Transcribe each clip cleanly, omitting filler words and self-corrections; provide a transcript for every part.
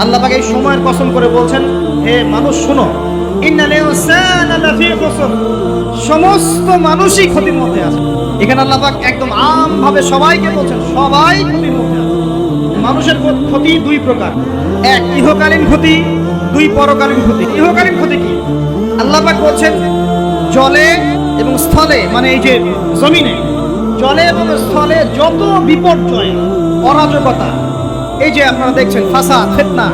আল্লাহ পাক এই সময়ের কসম করে বলছেন, হে মানুষ শোনো, ইন্নাল ইনসানা লাফি খুসর, সমস্ত মানুষই ক্ষতির মধ্যে আছে। এখানে আল্লাহ পাক একদম আমভাবে সবাইকে বলছেন, সবাই ক্ষতির মধ্যে আছে। মানুষের ক্ষতি দুই প্রকার, এক ইহকালীন ক্ষতি, দুই পরকালীন ক্ষতি। ইহকালীন ক্ষতি কি? আল্লাহ পাক বলছেন জলে এবং স্থলে, মানে এই যে জমিনে, জলে এবং স্থলে যত বিপর্যয়, অরাজকতা, এই যে আপনারা দেখছেন ফাসাদ, ফিতনা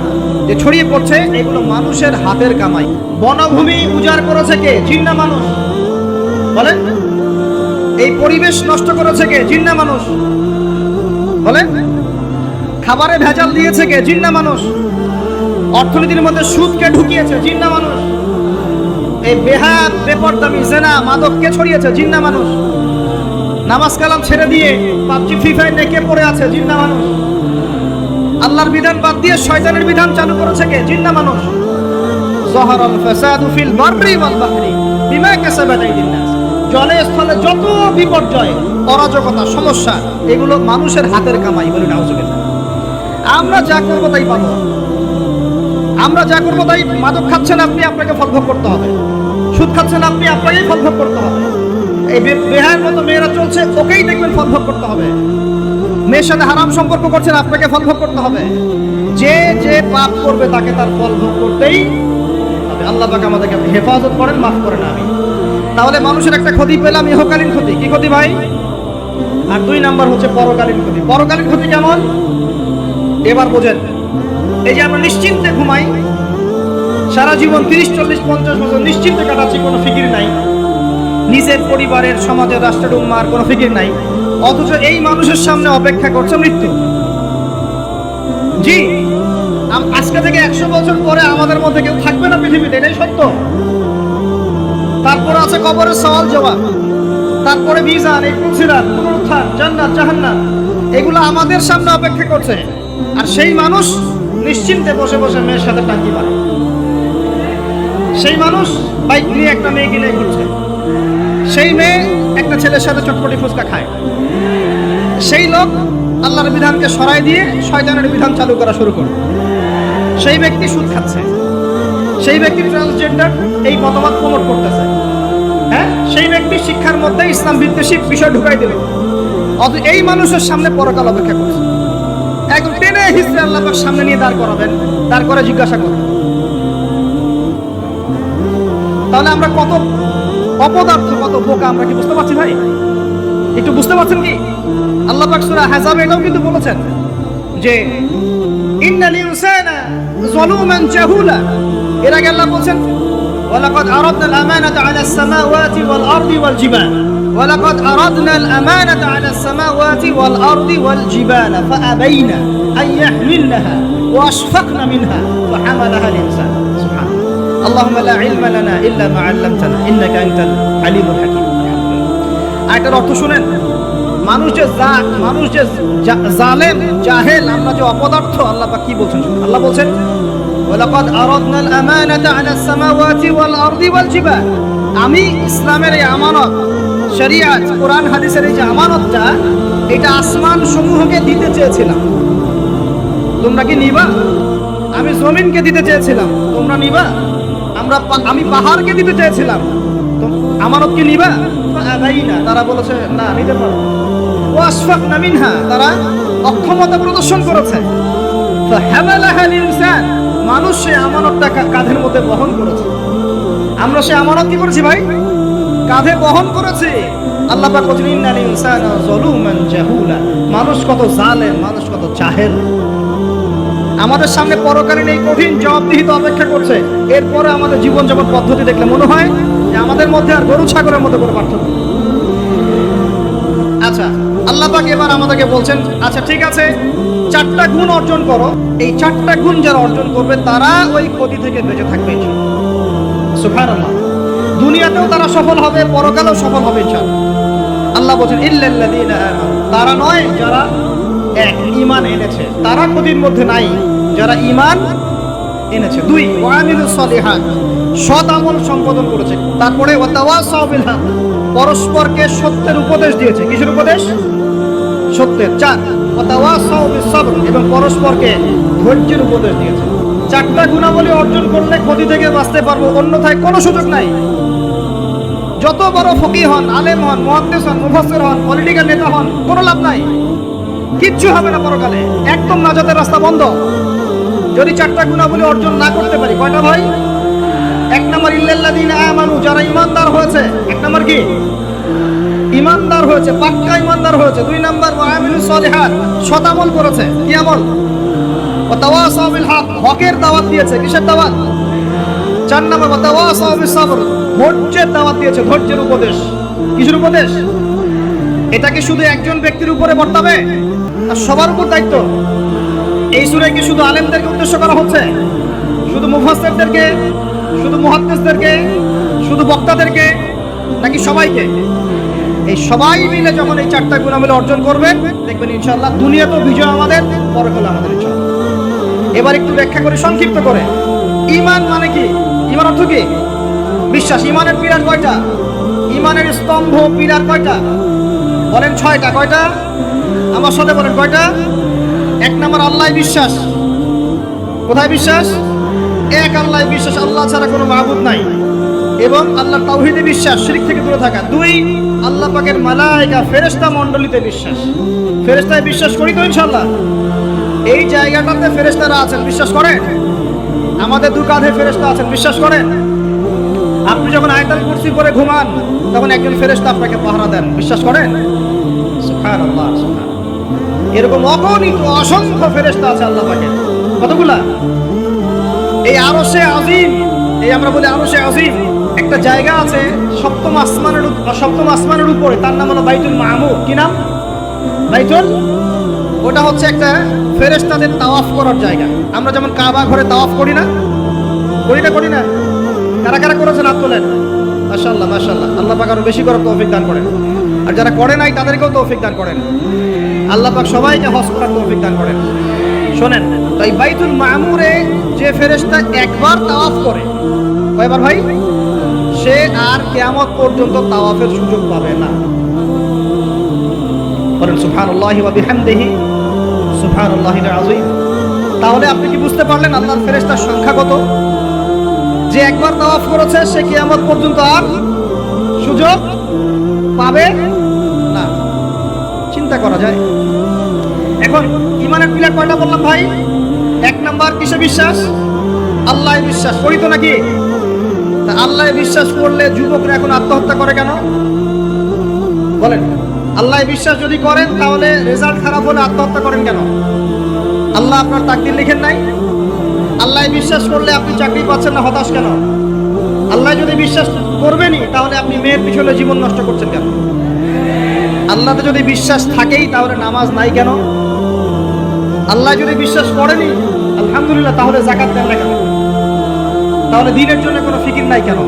যে ছড়িয়ে পড়ছে, এগুলো মানুষের হাতের কামাই। বনভূমি উজাড় করেছে কে? জিন না মানুষ? বলেন। এই পরিবেশ নষ্ট করেছে কে? জিন না মানুষ? বলেন। খাবারে ভেজাল দিয়েছে কে? জিন না মানুষ? অর্থনীতির মধ্যে সুদকে ঢুকিয়েছে জিন না মানুষ? এই বেহাত, বেপরদামি, জেনা, মাদককে ছড়িয়েছে জিন না মানুষ? নামাজ কালাম ছেড়ে দিয়ে পাবজি, ফ্রি ফায়ার নেকে পড়ে আছে জিন না মানুষ? আল্লাহর বিধান বাদ দিয়ে শয়তানের বিধান চালু করেছে কে? জিন না মানুষ? যাহারাল ফাসাদু ফিল বাররি ওয়াল বাহরি বিমা কাসাবাত আইদিন নাস। জলে স্থলে যত বিপর্যয়, অরাজকতা, সমস্যা, এগুলো মানুষের হাতের কামাই। বলি নাউজুবিল্লাহ। আমরা যা করব তাই পাবো। আমরা যা করব তাই। মাদক খাচ্ছেন আপনি, আপনাকে ফল ভোগ করতে হবে। সুদ খাচ্ছেন আপনি, আপনাকেই ফল ভোগ করতে হবে। এই বেহায়ের মতো মেয়েরা চলছে, ওকেই দেখবেন ফল ভোগ করতে হবে। মেয়ের সাথে হারাম সম্পর্ক করছেন, আপনাকে ফল ভোগ করতে হবে। যে যে পাপ করবে তাকে তার ফল ভোগ করতেই হবে। আল্লাহ পাক আমাদেরকে হেফাজত করেন, মাফ করেন। আমি তাহলে মানুষের একটা ক্ষতি পেলাম, ইহকালীন ক্ষতি। কি ক্ষতি ভাই? আর দুই নাম্বার হচ্ছে পরকালীন ক্ষতি। পরকালীন ক্ষতি কেমন? এবার বোঝেন। এই যে আমরা নিশ্চিন্তে ঘুমাই, সারা জীবন 30, 40, 50 বছর নিশ্চিন্তে কাটাচ্ছি, কোনো ফিকির নাই, নিজের পরিবারের, সমাজের, রাষ্ট্রের উম্মার কোনো ফিকির নাই, অথচ এই মানুষের সামনে অপেক্ষা করছে মৃত্যু। জি, আজকে থেকে 100 বছর পরে আমাদের মধ্যে কেউ থাকবে না পৃথিবীতে, এটাই সত্য। তারপরে আছে কবরের সওয়াল জবাব, তারপরে মিজান, এই পুলসিরাত, পুনরুত্থান, জান্নাত, জাহান্নাম, এগুলো আমাদের সামনে অপেক্ষা করছে। আর সেই মানুষ নিশ্চিন্তে বসে বসে মেয়ের সাথে টাঙ্কি মারে। সেই মানুষ বাইক নিয়ে একটা মেয়ে কিনে ঘুরছে। সেই মেয়ে একটা ছেলের সাথে চটপটি ফুচকা খায়। সেই লোক আল্লাহর বিধানকে সরাই দিয়ে শয়তানের বিধান চালু করা শুরু করে। সেই ব্যক্তি সুদ খাচ্ছে। সেই ব্যক্তি ট্রান্সজেন্ডার এই মতবাদ প্রমোট করতেছে। হ্যাঁ, সেই ব্যক্তি শিক্ষার মধ্যে ইসলাম বিদ্বেষী বিষয় ঢুকাই দিল। অথচ এই মানুষের সামনে পরকাল অপেক্ষা করছে। একদম টেনে হিসেবে আল্লাহ পাক সামনে নিয়ে দাঁড় করাবেন, দাঁড় করে জিজ্ঞাসা করবেন। তাহলে আমরা কত অপদার্থ, কত বোকা, আমরা কি বুঝতে পারছি ভাই? একটু বুঝতে পারছেন কি? আল্লাহ পাক সূরা আহজাবে এটাও কিন্তু বলেছেন যে ইন্নাল ইনসানা যালুমান জাহুলা। এর আগে আল্লাহ বলেছেন ওয়ালাকাদ আরাদনাল আমানাতা আলাস সামাওয়াতি ওয়াল আরদি ওয়াল জিবাল, ওয়ালাকাদ আরাদনাল আমানাতা আলাস সামাওয়াতি ওয়াল আরদি ওয়াল জিবাল ফাআবাইনা আন ইয়াহমিলনাহা ওয়া আশফাকনা মিনহা ফাহামালাহা আল ইনসান। সুবহানাল্লাহ। আল্লাহুম্মা লা ইলমা লানা ইল্লা মা আল্লামতানা ইন্নাকা আনতাল আলিমুল হাকীম। আয়াতের অর্থ শুনেন। মানুষ যে জালেম, জাহেল, আমরা যে অপদার্থ, আল্লাহ পাক কি বলছেন? আল্লাহ বলছেন ওয়ালাকাদ আরাদনাল আমানাতা আলাস সামাওয়াতি ওয়াল আরদি ওয়াল জিবাল। আমি ইসলামের এই আমানত, শরিয়াত, কোরআন হাদিসের এই যে আমানতটা, এটা আসমান সমূহকে দিতে চেয়েছিলাম। তোমরা কি নিবা? আমি জমিনকে দিতে চেয়েছিলাম, তোমরা নিবা? আমি পাহাড়কে দিতে চেয়েছিলাম, আমানত কি নিবা? ফাআবাইনা, তারা বলেছে না, নিতে পারবো। ওয়াশফাকনা মিনহা, তারা অক্ষমতা প্রদর্শন করেছে। ফাহামালাহা আল ইনসান, মানুষ সে আমানতটা কাঁধের মধ্যে বহন করেছে। আমরা সে আমানত কি করেছি ভাই? কাঁধে বহন করেছি। আল্লাহ পাক বলেন ইন্নাল ইনসানা যালুমান জাহুলা। মানুষ কত জালেম, মানুষ কত জাহেল। আমাদের সামনে পরকালীন এই কঠিন জবাবদিহিত অপেক্ষা করছে। এরপরে আমাদের জীবনযাপন পদ্ধতি দেখলে মনে হয় যে আমাদের মধ্যে আর গরু ছাগলের মধ্যে কোনো পার্থক্য। আচ্ছা, আল্লাহ পাক এবার আমাদেরকে বলছেন, আচ্ছা ঠিক আছে, 4টা গুণ অর্জন করো। এই 4টা গুণ যারা অর্জন করবে তারা ওই ক্ষতি থেকে বেঁচে থাকবে ইনশাআল্লাহ। সুবহানাল্লাহ। দুনিয়াতেও তারা সফল হবে, পরকালেও সফল হবে ইনশাআল্লাহ। আল্লাহ বলেন ইল্লাল্লাযীনা আমানু, তারা নয় যারা ঈমান এনেছে, তারা ক্ষতির মধ্যে নাই, যারা ঈমান এনেছে। 2 ওয়া আমিলুস সলিহাত, সৎ আমল সম্পাদন করেছে। তারপরে ওয়া তাওয়াসাউ বিল হক, পরস্পরকে সত্যের উপদেশ দিয়েছে। কিসের উপদেশ? সত্যের। 4 ওয়া তাওয়াসাউ বিস-সাবর, এবং পরস্পরকে ধৈর্যের উপদেশ দিয়েছেন। চারটা গুণাবলী অর্জন করলে ক্ষতি থেকে বাঁচতে পারবো, অন্যথায় কোনো সুযোগ নাই। যত বড় ফকিহ হন, আলেম হন, মুহাদ্দিস হন, মুফাসসির হন, পলিটিক্যাল নেতা হন, কোনো লাভ নাই, কিচ্ছু হবে না পরকালে, একদম নাজাতের রাস্তা বন্ধ যদি চারটা গুণাবলী অর্জন না করতে পারি। কয়টা ভাই? এক নম্বর ইল্লাল্লাযীনা আমানু, যারা ঈমানদার হয়েছে। এক নম্বর কি? ঈমানদার হয়েছে, পাক্কা ঈমানদার হয়েছে। দুই নম্বর ওয়া আমিলুস সলিহাত, সৎ আমল করেছে। কি আমল? ওয়া তাওয়াসাউ বিল হক, হকের দাওয়াত দিয়েছে। কিসের দাওয়াত? চার নম্বর ওয়া তাওয়াসাউ বিস সাবর, ধৈর্যের দাওয়াত দিয়েছে, ধৈর্যের উপদেশ। কিসের উপদেশ? এটা কি শুধু একজন ব্যক্তির উপরে বর্তাবে? আর সবার উপর দায়িত্ব? এই সূরায় কি শুধু আলেমদেরকে উদ্দেশ্য করা হচ্ছে? শুধু মুফাসসিরদেরকে? শুধু মুহাদ্দিসদেরকে? শুধু বক্তাদেরকে? নাকি সবাইকে? এই সবাই মিলে যখন এই চারটা গুণাবলী অর্জন করবেন, দেখবেন ইনশাআল্লাহ দুনিয়াতেও বিজয় আমাদের, পরকালে আমাদের ইনশাআল্লাহ। এবার একটু ব্যাখ্যা করে সংক্ষিপ্ত করে। ঈমান মানে কি? ঈমান অর্থ কি? বিশ্বাস। ঈমানের পিলার কয়টা? ঈমানের স্তম্ভ পিলার কয়টা? বলেন 6টা। কয়টা? আমার সাথে বলেন কয়টা? এক নম্বর আল্লাহ বিশ্বাস। কোথায় বিশ্বাস? এক আল্লাহ বিশ্বাস, আল্লাহ ছাড়া কোনো মাবুদ নাই। এবং আল্লাহর তাওহীদে বিশ্বাস, শিরক থেকে দূরে থাকা। দুই, আল্লাহ পাকের মালায়েকা ফেরেশতা মণ্ডলীতে বিশ্বাস। ফেরেশতায় বিশ্বাস করি তো ইনশাআল্লাহ? এই জায়গাটাতে ফেরেশতারা আছেন, বিশ্বাস করেন? আমাদের দু কাঁধে ফেরেশতা আছেন, বিশ্বাস করেন? আপনি যখন আয়াতুল কুরসি পড়ে ঘুমান, তখন একজন ফেরেশতা আপনাকে পাহারা দেন, বিশ্বাস করেন? সুবহানাল্লাহ, সুবহানাল্লাহ। এরকম অগণিত অসংখ্য ফেরেশতা আছে আল্লাহ পাকের। কতগুলা? এই আরশে আজিম, এই আমরা বলি আরশে আজিম, একটা জায়গা আছে সপ্তম আসমানের উপরে, তার নাম হলো বাইতুল মামুর। কি নাম? বাইতুল। ওটা হচ্ছে একটা ফেরেশতাদের তাওয়াফ করার জায়গা। আমরা যেমন কাবা ঘরে তাওয়াফ করি না? করি না? কারা কারা করেছেন হাত তোলেন। মাশাআল্লাহ, মাশাআল্লাহ। আল্লাহ পাক আরো বেশি করে তৌফিক দান করেন। আর যারা করে নাই তাদেরকেও তৌফিক দান করেন। আল্লাহ পাক সবাইকে হজ করার তৌফিক দান করেন। শোনেন, তো এই বাইতুল মামুরে যে ফেরেশতা একবার তাওয়াফ করে, কয়বার ভাই? সে আর কিয়ামত পর্যন্ত তাওয়াফের সুযোগ পাবে না। বলেন সুবহানাল্লাহি ওয়া বিহামদিহি, সুবহানাল্লাহিল আযীম। তাহলে আপনি কি বুঝতে পারলেন আল্লাহর ফেরেশতার সংখ্যা কত? যে একবার তাওয়াফ করেছে সে কিয়ামত পর্যন্ত আর সুযোগ পাবে না। চিন্তা করা যায়। এখন ঈমানের পিলার কয়টা বললাম ভাই? এক নাম্বার কিসে বিশ্বাস? আল্লাহয় বিশ্বাস করি তো নাকি? তা আল্লাহয় বিশ্বাস করলে যুবকরা এখন আত্মহত্যা করে কেন? বলেন, আল্লাহয় বিশ্বাস যদি করেন তাহলে রেজাল্ট খারাপ হলে আত্মহত্যা করেন কেন? আল্লাহ আপনার তাকদীর লিখেন নাই? আল্লাহয় বিশ্বাস করলে আপনি চাকরি পাচ্ছেন না, হতাশ কেন? আল্লাহ যদি বিশ্বাস করবেনই, তাহলে আপনি মেয়ের পিছনে জীবন নষ্ট করছেন কেন? আল্লাহতে যদি বিশ্বাস থাকেই, তাহলে নামাজ নাই কেন? আল্লাহ যদি বিশ্বাস করেনি, আলহামদুলিল্লাহ, তাহলে যাকাত দেন না কেন? তাহলে দ্বীনের জন্য কোনো ফিকির নাই কেন?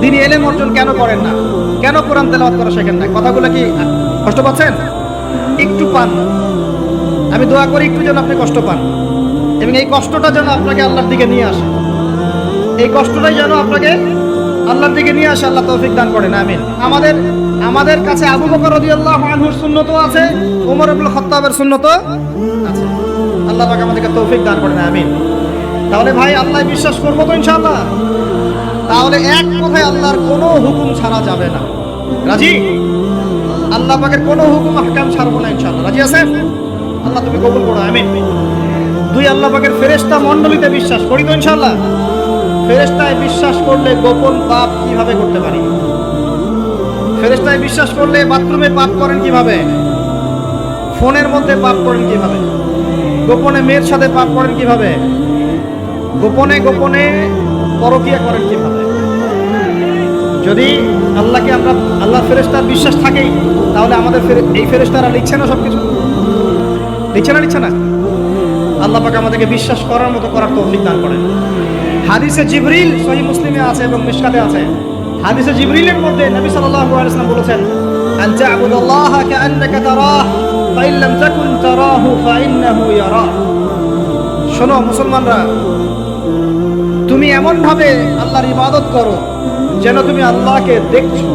দ্বীনি ইলম অর্জন কেন করেন না? কেন কোরআন তেলাওয়াত করা শেখেন না? কথাগুলো কি কষ্ট পাচ্ছেন? একটু পান। আমি দোয়া করি একটু যেন আপনি কষ্ট পান, এবং এই কষ্টটা যেন আপনাকে আল্লাহর দিকে নিয়ে আসে। এই কষ্টটাই যেন আপনাকে আল্লাহর দিকে নিয়ে আসে। আল্লাহ তৌফিক দান করেন, আমিন। আমাদের কাছে আবু বকর রাদিয়াল্লাহু আনহুর সুন্নতও আছে, ওমর ইবনে খাত্তাবের সুন্নতও আছে। আল্লাহ পাক আমাদেরকে তৌফিক দান করেন, আমিন। তাহলে ভাই আল্লাহ বিশ্বাস করবো তো ইনশাআল্লাহ? তাহলে এক কথায় আল্লাহর কোনো হুকুম ছাড়া যাবে না। রাজি? আল্লাহ পাকের কোনো হুকুম আহকাম ছাড়বো না ইনশাআল্লাহ। রাজি আছেন? আল্লাহ তুমি কবুল করো, আমিন। দুই, আল্লাহ পাকের ফেরেশতা মণ্ডলীতে বিশ্বাস করি তো ইনশাআল্লাহ? ফেরেশতায় বিশ্বাস করলে গোপন পাপ কিভাবে করতে পারি? ফেরেশতায় বিশ্বাস করলে বাথরুমে পাপ করেন কিভাবে? ফোনের মধ্যে পাপ করেন কিভাবে? গোপনে মেয়ের সাথে পাপ করেন কিভাবে? গোপনে পরকিয়া করেন কিভাবে? যদি আল্লাহকে আমরা আল্লাহ ফেরেশতার বিশ্বাস থাকেই, তাহলে আমাদের এই ফেরেশতারা লিখছে না সবকিছু? লিখছে না? আল্লাহ পাক আমাদেরকে বিশ্বাস করার মতো করার তৌফিক দান করেন। হাদিসে জিবরিল সহিহ মুসলিমে আছে এবং মিশকাতে আছে। হাদিসে জিবরিলের মধ্যে নবী সাল্লাল্লাহু আলাইহি ওয়াসাল্লাম বলেছেন, আন তা'বুদাল্লাহা কাআন্নাকা তারাহ ফাইন লাম তাকুন তারাহু ফাইন্নাহু ইয়ারাক। শোনো মুসলমানরা, তুমি এমন ভাবে আল্লাহর ইবাদত করো যেন তুমি আল্লাহকে দেখছো,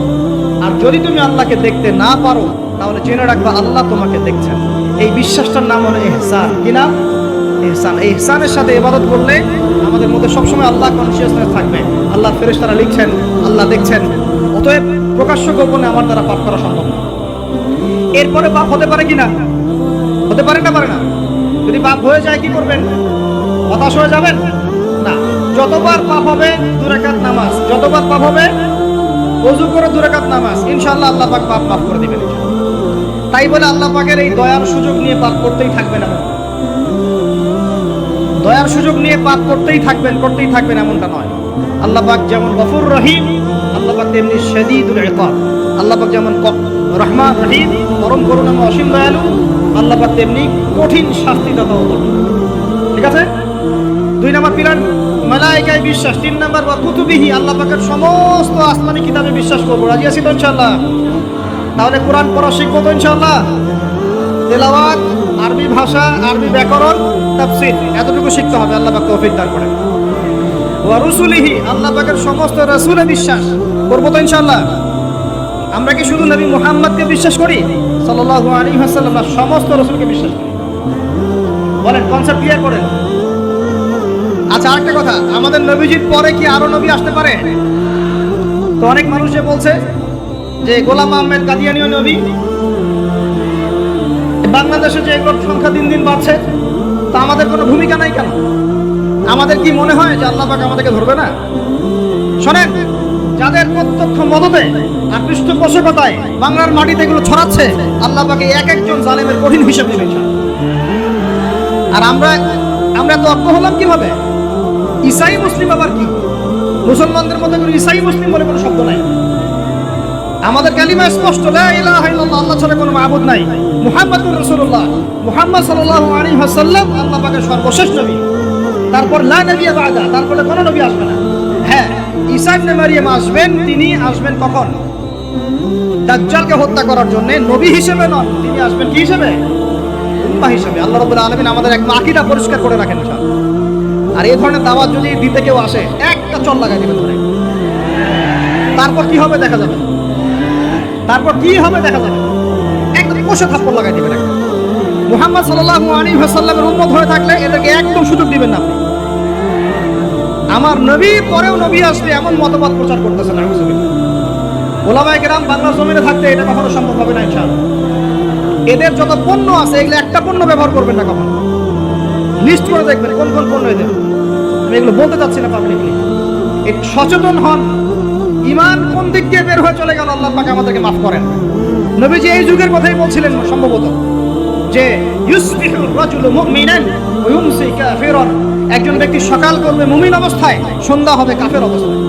আর যদি তুমি আল্লাহকে দেখতে না পারো তাহলে জেনে রাখবা আল্লাহ তোমাকে দেখছেন। এই বিশ্বাসটার নাম হলো ইহসান। কি নাম? ইহসান। এই ইহসানের সাথে ইবাদত করলে আমাদের মধ্যে সবসময় আল্লাহ কনসিয়াসনেস থাকবে। আল্লাহ ফেরেশতারা লিখছেন, আল্লাহ দেখছেন। অতএব প্রকাশ্য গোপনে আমার দ্বারা পাপ করা সম্ভব না। এরপরে পাপ হতে পারে কি না? হতে পারে না? পারে না? যদি পাপ হয়ে যায় কি করবেন? হতাশ হয়ে যাবেন না। যতবার পাপ হবে 2 রাকাত নামাজ, যতবার পাপ হবে ওযু করে 2 রাকাত নামাজ, ইনশাআল্লাহ আল্লাহ পাক পাপ মাফ করে দিবেন। তাই বলে আল্লাহ পাকের এই দয়ার সুযোগ নিয়ে পাপ করতেই থাকবেন এমন, দয়ার সুযোগ নিয়ে পাপ করতেই থাকবেন এমনটা নয়। আল্লাহ পাক যেমন গফুর রহিম, আল্লাহ পাক তেমনি শাদীদুল ইকাব। আল্লাহ পাক যেমন রহমান রহিম, পরম করুণাময় অসীম দয়ালু, আল্লাহ পাক তেমনি কঠিন শাস্তিদাতাও। ঠিক আছে? 2 নম্বর পিলার মালায়েকায় বিশ্বাস। 3 নম্বর ওয়া কুতুবিহি, আল্লাহ পাকের সমস্ত আসমানি কিতাবে বিশ্বাস করব। রাজি আছি তো ইনশাআল্লাহ? তাহলে কোরআন পড়া শিখবো তো ইনশাআল্লাহ। তেলাওয়াত, আরবি ভাষা, আরবি ব্যাকরণ, তাফসীর এতটুকু শিখতে হবে। আল্লাহ পাক তৌফিক দান করেন। ওয়া রুসুলিহি, আল্লাহ পাকের সমস্ত রাসূলে বিশ্বাস করব তো ইনশাআল্লাহ। আমরা কি শুধু নবী মুহাম্মদকে বিশ্বাস করি সাল্লাল্লাহু আলাইহি ওয়াসাল্লাম, না সমস্ত রাসূলকে বিশ্বাস করি? বলেন, কনসেপ্ট ক্লিয়ার করেন। আচ্ছা, আরেকটা কথা, আমাদের নবীজির পরে কি আরো নবী আসতে পারে? তো অনেক মানুষ যে বলছে যে গোলাম আহমেদ কাদিয়ানীও নবী, বাংলাদেশে যে এগুলোর সংখ্যা দিন দিন বাড়ছে, তো আমাদের কোনো ভূমিকা নাই কেন? আমাদের কি মনে হয় যে আল্লাহ পাক আমাদেরকে ধরবে না? শোনেন, যাদের প্রত্যক্ষ মদতে আর পৃষ্ঠপোষকতায় বাংলার মাটিতে এগুলো ছড়াচ্ছে, আল্লাহ পাকে এক একজন জালেমের কঠিন হিসাব নেবেন। আর আমরা তো অজ্ঞ হলাম কিভাবে? ঈসাই মুসলিম আবার কি? মুসলমানদের মধ্যে কোনো ঈসাই মুসলিম বলে কোনো শব্দ নাই। আমাদের কালিমা স্পষ্ট, লা ইলাহা ইল্লাল্লাহ, আল্লাহ ছাড়া কোনো মাবুদ নাই। মুহাম্মাদুর রাসূলুল্লাহ, মুহাম্মদ সাল্লাল্লাহু আলাইহি ওয়াসাল্লাম আল্লাহ পাকের সর্বশেষ নবী। তারপর লা নবিয়্যা বাদা, তারপরে কোনো নবী আসবে না। হ্যাঁ, ঈসা ইবনে মারইয়াম আসবেন। তিনি আসবেন কখন? দাজ্জালকে হত্যা করার জন্য, নবী হিসেবে নন। তিনি আসবেন কি হিসেবে? উম্মাহ হিসেবে। আল্লাহ রাব্বুল আলামিন আমাদের এক আকীদা পরিষ্কার করে রাখেন ইনশাআল্লাহ। আর এই ধরনের দাওয়াত যদি দিতে কেউ আসে, একটা চল লাগাই দিবেন ধরে। তারপর কি হবে দেখা যাবে। একদম কষে থাপ্পড় লাগাই দিবেন একটা। মুহাম্মদ সাল্লাল্লাহু আলাইহি ওয়াসাল্লামের উম্মত হয়ে থাকলে এদেরকে একদম সুযোগ দিবেন না আপনি। আমার নবী পরেও নবী আসবে এমন মতবাদ প্রচার করতেছেন আউযুবিল্লাহ। ওলামায়ে কেরাম বাংলার জমিনে থাকতে এটা কখনো সম্ভব হবে না ইনশাআল্লাহ। এদের যত পণ্য আছে, এগুলো একটা পণ্য ব্যবহার করবেন না কখনো। লিস্ট করে দেখবেন কোন কোন পণ্য এদের। আমি এগুলো বলতে চাচ্ছি না পাবলিকলি। একটু সচেতন হন। ঈমান কোন দিক দিয়ে বের হয়ে চলে গেল, আল্লাহ পাক আমাদেরকে মাফ করেন। নবীজি এই যুগের কথাই বলছিলেন সম্ভবত, যে ইউসবিহু রাজুলু মুমিনান ওয়া ইউমসি কাফিরান। একজন ব্যক্তি সকাল করবে মুমিন অবস্থায়, সন্ধ্যা হবে কাফের অবস্থায়।